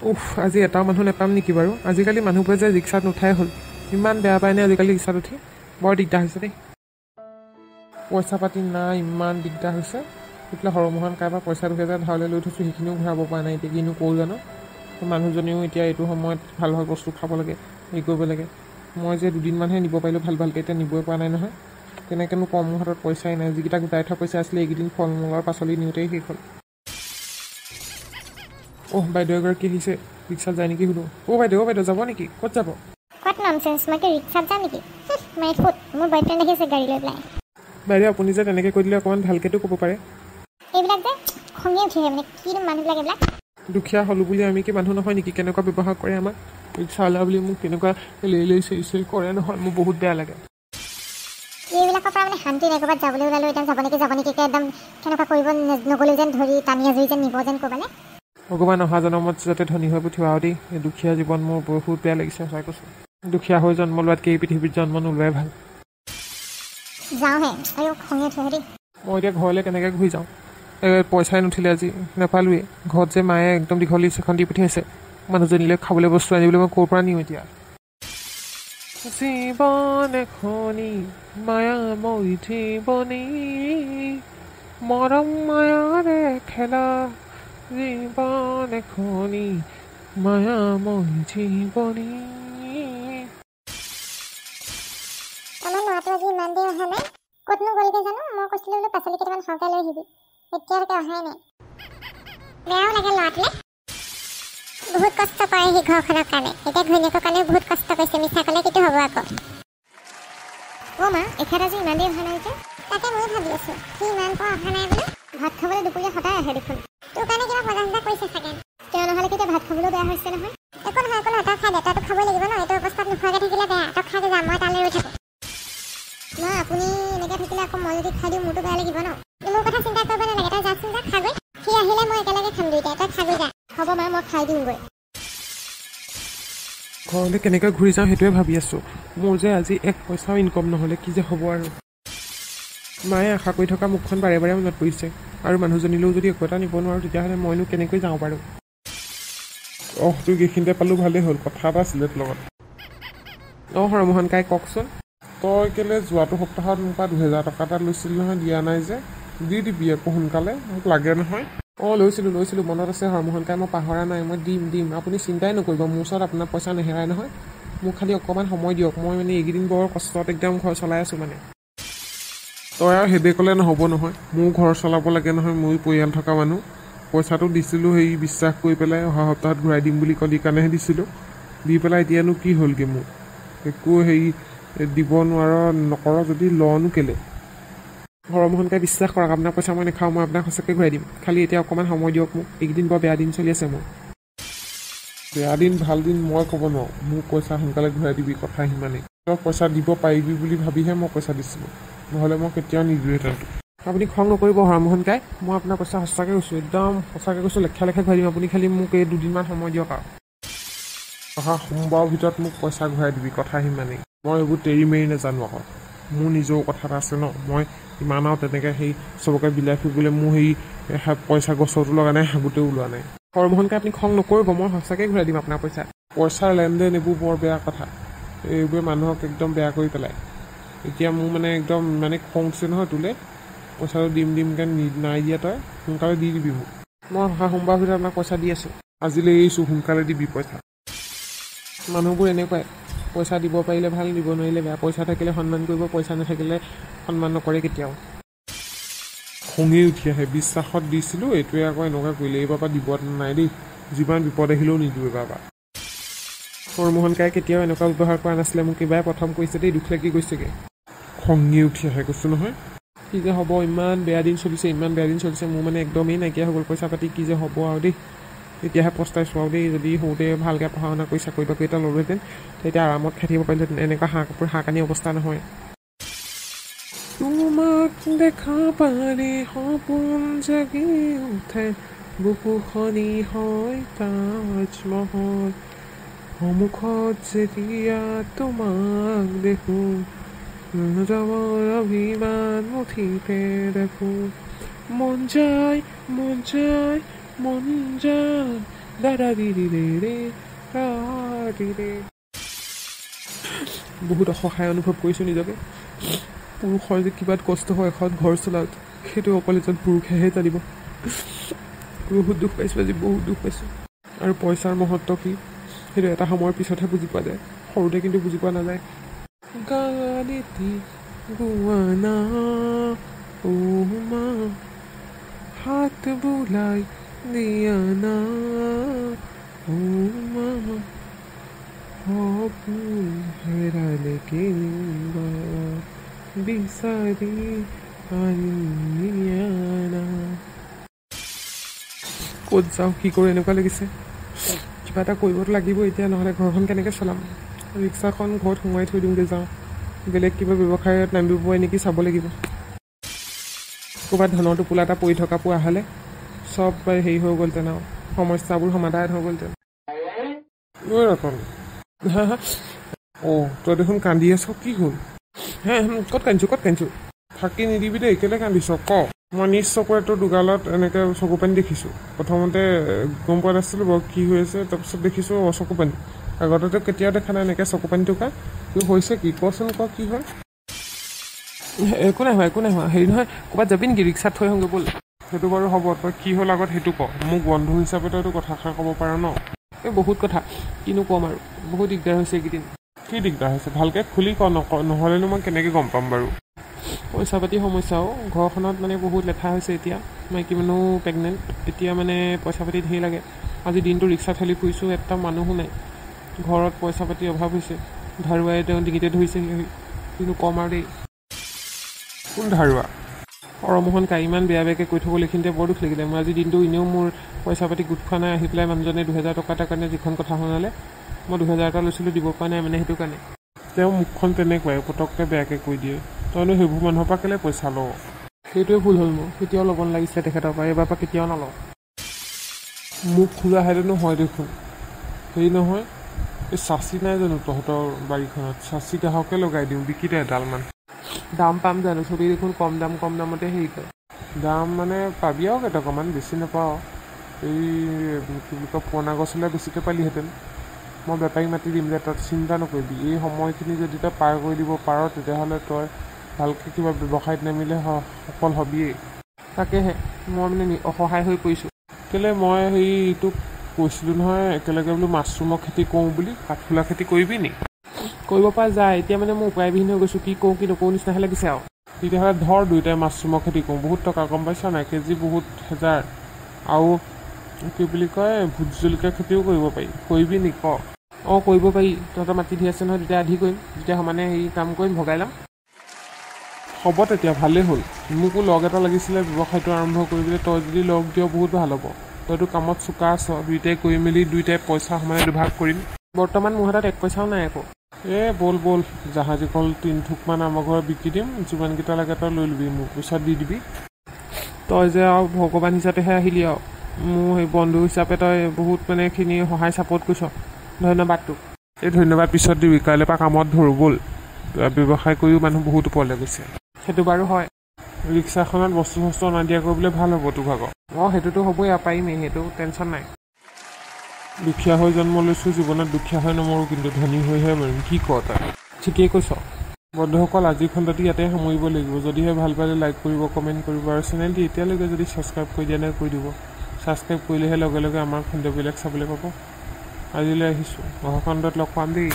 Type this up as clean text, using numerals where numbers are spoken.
উফ আজি এটাও মানুহ নাপাম নেকি বাৰু আজিকালি মানুহবোৰে যে ৰিক্সাত নুঠাই হ'ল ইমান বেয়া পায়নে আজিকালি ৰিক্সাত উঠি বৰ দিগদাৰ হৈছে দেই পইচা পাতি নাই ইমান দিগদাৰ হৈছে এইফালে সৰমোহন কাৰোবাৰ পইচা 2000 ধাৰলৈ লৈ থৈছোঁ সেইখিনিও ঘূৰাব পৰা নাই এতিয়া কিনো কৰোঁ জানো মানুহজনীও এতিয়া এইটো সময়ত ভাল ভাল বস্তু খাব লাগে হেৰি কৰিব লাগে মই যে দুদিনমানহে নিব পাৰিলোঁ ভালকৈ এতিয়া নিবই পৰা নাই নহয় কেনেকৈনো কম মোৰ হাতত পইচাই নাই যিকেইটা গোটাই থোৱা পইচা আছিলে এইকেইদিন ফল মূলৰ পাচলি নিওঁতেই শেষ হ'ল বাইদেউ এগৰাকী আহিছে ৰিক্সাত যায় নেকি সুধোঁ বাইদেউ যাব নেকি ক'ত যাব What nonsense, মই কি ৰিক্সাত যাম নেকি মাই ফুট মোৰ বয়ফ্ৰেণ্ড আহিছে গাড়ী লৈ পেলাই বাইদেউ আপুনি যে তেনেকৈ কৈ দিলে অকণমান ভালকৈতো ক'ব পাৰে এইবিলাক যে খঙে উঠিছে মানে কিনো মানুহবিলাক এইবিলাক দুখীয়া হ'লোঁ বুলি আমি কি মানুহ নহয় নেকি কেনেকুৱা ব্যৱহাৰ কৰে আমাক ৰিক্সাৱালা বুলি মোক কেনেকুৱা লেই চেই কৰে নহয় মোৰ বহুত বেয়া লাগে এইবিলাকৰ পৰা মানে শান্তি নাই ক'ৰবাত যাবলৈ ওলালোঁ এতিয়া যাব নেকি একদম কেনেকুৱা কৰিব নগ'লো যেন ধৰি টানি আজৰি যেন নিব যেন ক'বালে ভগৱান অহা জনমত যাতে ধনী হৈ পঠিওৱা আৰু দেই এই দুখীয়া জীৱন মোৰ বহুত বেয়া লাগিছে সঁচাই কৈছোঁ দুখীয়া হৈ জন্ম লোৱাতকৈ এই পৃথিৱীত জন্ম নোলোৱাই ভাল যাওঁহে আৰু খঙে উঠে দেই মই এতিয়া ঘৰলৈ কেনেকৈ ঘূৰি যাওঁ পইচাই নুঠিলে আজি নাপালোঁৱেই ঘৰত যে মায়ে একদম দীঘল লিষ্ট এখন দি পঠিয়াইছে মানুহজনীলৈ খাবলৈ বস্তু আনিবলৈ মই ক'ৰ পৰা নিওঁ এতিয়া জীৱন এখনি মায়াময় জীৱনী মৰম মায়াৰে খেলা জীৱন এখনি মায়াময় জীৱনী আমাৰ ল'ৰাটো আজি ইমান দেৰি অহা নাই ক'তনো গ'লগৈ জানো মই কৈছিলোঁ বোলো পাচলি কেইটামান সৰহকৈ লৈ আহিবি এতিয়ালৈকে অহাই নাই বেয়াও লাগে ল'ৰাটোলৈ বহুত কষ্ট কৰে সি ঘৰখনৰ কাৰণে এতিয়া ঘৈণীয়েকৰ কাৰণে বহুত কষ্ট কৰিছে মিছা ক'লে কিন্তু হ'ব আকৌ মা এখেত আজি ইমান দেৰি অহা নাই যে তাকে ময়ো ভাবি আছোঁ সি ইমান পৰা অহা নাই বোলো ভাত খাবলৈ দুপৰীয়া সদায় আহে দেখোন তোৰ কাৰণে কিবা বজাৰ কৰিছে চাগে তেওঁ নহ'লে এতিয়া ভাত খাবলৈও বেয়া হৈছে নহয় একো নহয় তই খাই দে তইতো খাবই লাগিব ন এইটো অৱস্থাত নোখোৱাকৈ থাকিলে বেয়া তই খাই যাম মই তালৈ ৰৈ থাকোঁ মা আপুনি এনেকৈ থাকিলে আকৌ মই যদি খাই দিওঁ মোৰতো বেয়া লাগিব ন মোৰ কথা চিন্তা কৰিব নালাগে তই যাচোন যা খাগৈ সি আহিলে মই একেলগে খাম দুইটাই তই খাগৈ যা হ'ব মা মই খাই দিমগৈ ঘৰলৈ কেনেকৈ ঘূৰি যাওঁ সেইটোৱে ভাবি আছোঁ মোৰ যে আজি এক পইচাও ইনকম নহ'লে কি যে হ'ব আৰু মায়ে আশা কৰি থকা মুখখন বাৰে বাৰে মনত পৰিছে আৰু মানুহজনীলৈও যদি একো এটা নিব নোৱাৰোঁ তেতিয়াহ'লে মইনো কেনেকৈ যাওঁ পাৰোঁ তোক এইখিনিতে পালোঁ ভালেই হ'ল কথা এটা আছিলে তোৰ লগত হৰমোহন কাই কওকচোন তই কেলৈ যোৱাটো সপ্তাহত মোৰ পৰা 2000 টকা এটা লৈছিলি নহয় দিয়া নাই যে দি দিবি আকৌ সোনকালে মোক লাগে নহয় লৈছিলোঁ মনত আছে হৰমোহন কাই মই পাহৰা নাই মই দিম আপুনি চিন্তাই নকৰিব মোৰ ওচৰত আপোনাৰ পইচা নেহেৰাই নহয় মোক খালি অকণমান সময় দিয়ক মই মানে এইকেইদিন বৰ কষ্টত একদম ঘৰ চলাই আছোঁ মানে তই আৰু সেইদে ক'লে নহ'ব নহয় মোৰ ঘৰ চলাব লাগে নহয় মোৰ পৰিয়াল থকা মানুহ পইচাটো দিছিলোঁ সেই বিশ্বাস কৰি পেলাই অহা সপ্তাহত ঘূৰাই দিম বুলি ক'লি কাৰণেহে দিছিলোঁ দি পেলাই এতিয়ানো কি হ'লগৈ মোৰ একো হেৰি দিব নকৰ যদি লনো কেলে হৰমোহনকে বিশ্বাস কৰক আপোনাৰ পইচা মই নাখাওঁ মই আপোনাক সঁচাকৈ ঘূৰাই দিম খালি এতিয়া অকণমান সময় দিয়ক মোক এইকেইদিন বৰ বেয়া দিন চলি আছে মোৰ বেয়া দিন ভাল দিন মই ক'ব নোৱাৰোঁ মোক পইচা সোনকালে ঘূৰাই দিবি কথা সিমানেই তই পইচা দিব পাৰিবি বুলি ভাবিহে মই পইচা দিছিলোঁ নহ'লে মই কেতিয়াও নিদিওঁহেঁতেন আপুনি খং নকৰিব হৰমোহন কাই মই আপোনাৰ পইচা সঁচাকৈ কৈছোঁ একদম সঁচাকৈ কৈছোঁ লেখা ঘূৰাই দিম আপুনি খালি মোক এই দুদিনমান সময় দিয়ক আৰু অহা সোমবাৰৰ ভিতৰত মোক পইচা ঘূৰাই দিবি কথা সিমানেই মই এইবোৰ তেৰি মেৰি নাজানো আকৌ মোৰ নিজৰো কথা এটা আছে ন মই ইমান আৰু তেনেকৈ সেই চবকে বিলাই ফুৰিবলৈ মোৰ সেই পইচা গছৰটো লগা নাই হাগুতেও ওলোৱা নাই হৰমোহনকে আপুনি খং নকৰিব মই সঁচাকৈ ঘূৰাই দিম আপোনাৰ পইচাৰ লেনদেন এইবোৰ বৰ বেয়া কথা এইবোৰে মানুহক একদম বেয়া কৰি পেলায় এতিয়া মোৰ মানে একদম মানে খং উঠিছে নহয় তোলৈ পইচাটো দিমকৈ নাই দিয়া তই সোনকালে দি দিবি মোক মই অহা সোমবাৰৰ ভিতৰত আপোনাক পইচা দি আছোঁ আজিলৈ এৰিছোঁ সোনকালে দিবি পইচা মানুহবোৰ এনেকুৱাই পইচা দিব পাৰিলে ভাল দিব নোৱাৰিলে বেয়া পইচা থাকিলে সন্মান কৰিব পইচা নাথাকিলে সন্মান নকৰে কেতিয়াও খঙেই উঠি আহে বিশ্বাসত দিছিলোঁ এইটোৱে আকৌ এনেকুৱা কৰিলে এইবাৰ পৰা দিব নাই দেই যিমান বিপদ আহিলেও নিদিওঁ এইবাৰ পৰা হৰমোহন কাই কেতিয়াও এনেকুৱা ব্যৱহাৰ কৰা নাছিলে মোক কিবাই প্ৰথম কৰিছে দেই দুখ লাগি গৈছেগৈ খঙেই উঠি আহে কৈছোঁ নহয় কি যে হ'ব ইমান বেয়া দিন চলিছে মোৰ মানে একদমেই নাইকিয়া হৈ গ'ল পইচা পাতি কি যে হ'ব আৰু দেই তেতিয়াহে পস্তাইছোঁ আৰু দেই যদি সৰুতে ভালকৈ পঢ়া শুনা কৰি চাকৰি বাকৰি এটা ল'লোহেঁতেন তেতিয়া আৰামত খাই থাকিব পাৰিলোহেঁতেন এনেকুৱা হাঁহ কানি অৱস্থা নহয় তোমাক দেখা পালে সপোন জাগি উঠে বুকুখনি হয় তাজমহল সন্মুখত যেতিয়া তোমাক দেখোঁ যাবৰ অভিমান মুঠিতে দেখোঁ মন যায় বহুত অসহায় অনুভৱ কৰিছোঁ নিজকে। পুৰুষৰ যে কিবা কষ্ট হয় এখন ঘৰ চলাওঁতে, সেইটো অকল এজন পুৰুষেহে জানিব। বহুত দুখ পাইছোঁ আজি, বহুত দুখ পাইছোঁ। আৰু পইচাৰ মহত্ব কি সেইটো এটা সময়ৰ পিছতহে বুজি পোৱা যায়, সৰুতে কিন্তু বুজি পোৱা নাযায়। গালিতি গোৱানা ও মা হাত বুলাই দিয়া না ও মা সপোন হেৰালে কেনিবা বিচাৰি আনিয়ানা। ক'ত যাওঁ কি কৰোঁ এনেকুৱা লাগিছে। কিবা এটা কৰিবতো লাগিব এতিয়া, নহ'লে ঘৰখন কেনেকৈ চলাম। ৰিক্সাখন ঘৰত সোমোৱাই থৈ দিওঁগৈ, যাওঁ বেলেগ কিবা ব্যৱসায়ত নামিব পাৰি নেকি চাব লাগিব। ক'ৰবাত ধনৰ টোপোলা এটা পৰি থকা পোৱা হ'লে চব হেৰি হৈ গ'লহেঁতেন আৰু সমস্যাবোৰ সমাধান হৈ গ'লহেঁতেন। ৰতন হা হা অঁ তই দেখোন কান্দি আছ, কি হ'ল? হে ক'ত কান্দিছোঁ থাকি নিদিবি দেই, কেলৈ কান্দিছ ক। মই নিজ চকুৰে তোৰ দুগালত এনেকৈ চকু পানী দেখিছোঁ। প্ৰথমতে গম পোৱা নাছিলোঁ বাৰু কি হৈ আছে, তাৰপিছত দেখিছোঁ চকু পানী। আগতেতো কেতিয়াও দেখা নাই এনেকৈ চকু পানী থকা। তোৰ হৈছে কি কচোন, ক কি হয়? একো নাই হোৱা হেৰি নহয়, ক'ৰবাত যাবি নেকি? ৰিক্সাত থৈ আহোঁগৈ ব'ল। সেইটো বাৰু হ'ব, তই কি হ'ল আগত সেইটো ক। মোক বন্ধু হিচাপে তইতো কথাষাৰ ক'ব পাৰ ন। এই বহুত কথা কিনো ক'ম আৰু, বহুত দিগদাৰ হৈছে এইকেইদিন। কি দিগদাৰ হৈছে ভালকৈ খুলি ক, নহ'লেনো মই কেনেকৈ গম পাম বাৰু। পইচা পাতি সমস্যাও ঘৰখনত মানে বহুত লেঠা হৈছে এতিয়া। মাইকী মানুহ প্ৰেগনেণ্ট, এতিয়া মানে পইচা পাতি ধেৰ লাগে। আজি দিনটো ৰিক্সা ঠেলি ফুৰিছোঁ, এটা মানুহো নাই। ঘৰত পইচা পাতি অভাৱ হৈছে। ধাৰুৱাই তেওঁ ডিঙিতে ধৰিছেহি, কিনো ক'ম আৰু দেই। কোন ধাৰুৱা? হৰমোহন কাই ইমান বেয়াকৈ কৈ থ'ব এইখিনিতে বৰ দুখ লাগিলে। মই আজি দিনটো এনেও মোৰ পইচা পাতি গোট খোৱা নাই। আহি পেলাই মানুহজনে 2000 টকা এটাৰ কাৰণে যিখন কথা শুনালে, মই 2000 এটা লৈছিলোঁ, দিব পৰা নাই মানে সেইটো কাৰণে। তেওঁ মুখখন তেনেকুৱাই পটককৈ বেয়াকৈ কৈ দিয়ে। তইনো সেইবোৰ মানুহৰ পৰা কেলৈ পইচা লওঁ? সেইটোৱে ভুল হ'ল মোৰ, কেতিয়াও ল'ব নালাগিছিলে তেখেতৰ পৰা, এইবাৰ পৰা কেতিয়াও নলওঁ। মুখ খোলা হেঁতেনো হয় দেখোন। হেৰি নহয়, এই চাচি নাই জানো তহঁতৰ বাৰীখনত? চাচি গ্ৰাহকে লগাই দিওঁ, বিকি দে এডালমান। দাম পাম জানো? চবেই দেখোন কম দামতে হেৰি কৰে। দাম মানে পাবি আৰু কেইটকামান, বেছি নাপাওঁ। এই কি বুলি কয়, পুৰণা গছ হ'লে বেছিকৈ পালিহেঁতেন। মই বেপাৰীক মাতি দিম যে, তাত চিন্তা নকৰিবি। এই সময়খিনি যদি তই পাৰ কৰি দিব পাৰ, তেতিয়াহ'লে তই ভালকৈ কিবা ব্যৱসায়ত নামিলে সফল হ'বিয়েই। তাকেহে মই মানে অসহায় হৈ পৰিছোঁ। কেলৈ মই তোক কৈছিলোঁ নহয় একেলগে বোলো মাছৰুমৰ খেতি কৰোঁ বুলি। কাঠফুলা খেতি কৰিবি নি? কৰিব পৰা যায়, এতিয়া মানে মই উপায়বিহীন হৈ গৈছোঁ। কি কৰোঁ কি নকৰোঁ নিচিনাহে লাগিছে আৰু। তেতিয়াহ'লে ধৰ দুয়োটাই মাছৰুমৰ খেতি কৰোঁ, বহুত টকা গম পাইছ নাই, কেজি বহুত হেজাৰ। আৰু কি বুলি কয়, ভোট জলকীয়া খেতিও কৰিব পাৰি। কৰিবি নি ক? অঁ কৰিব পাৰি, তহঁতৰ মাটি ধৰি আছে নহয়, তেতিয়া আধি কৰিম, তেতিয়া সমানে হেৰি কাম কৰিম, ভগাই ল'ম। হ'ব তেতিয়া ভালেই হ'ল। মোকো লগ এটা লাগিছিলে ব্যৱসায়টো আৰম্ভ কৰিবলৈ। তই যদি লগ দিয় বহুত ভাল হ'ব। তইতো কামত চোকা আছ, দুয়োটাই কৰি মেলি দুয়োটাই পইচা সমানে দুভাগ কৰিম। বৰ্তমান মোৰ হাতত 1 পইচাও নাই আকৌ। ব'ল জাহাজী কল 3 থোকমান আমাৰ ঘৰত বিকি দিম, যিমানকেইটা লাগে তই লৈ ল'বি, মোক পিছত দি দিবি। তই যে আৰু ভগৱান হিচাপেহে আহিলি আৰু, মোৰ সেই বন্ধু হিচাপে তই বহুত মানে এইখিনি সহায় ছাপোৰ্ট কৰিছ, ধন্যবাদ তোক। এই ধন্যবাদ পিছত দিবি, কাইলৈ পৰা কামত ধৰোঁ ব'ল। ব্যৱসায় কৰিও মানুহ বহুত ওপৰলৈ গৈছে। সেইটো বাৰু হয়। ৰিক্সাখনত বস্তু অনা দিয়া কৰিবলৈ ভাল হ'ব তোৰ ভাগৰ। অঁ সেইটোতো হ'বই আৰু, পাৰিমেই, সেইটো টেনশ্যন নাই। দুখীয়া হৈ জন্ম লৈছোঁ, জীৱনত দুখীয়া হৈ নমৰোঁ, কিন্তু ধনী হৈহে মৰিম। কি ক তই? ঠিকেই কৈছ। বন্ধুসকল, আজিৰ খণ্ডটি ইয়াতে সামৰিব লাগিব। যদিহে ভাল পালে লাইক কৰিব, কমেণ্ট কৰিব, আৰু চেনেলটি এতিয়ালৈকে যদি ছাবস্ক্ৰাইব কৰি দিয়া নাই কৰি দিব। ছাবস্ক্ৰাইব কৰিলেহে লগে লগে আমাৰ খণ্ডবিলাক চাবলৈ পাব। আজিলৈ আহিছোঁ, অহা খণ্ডত লগ পাম দেই।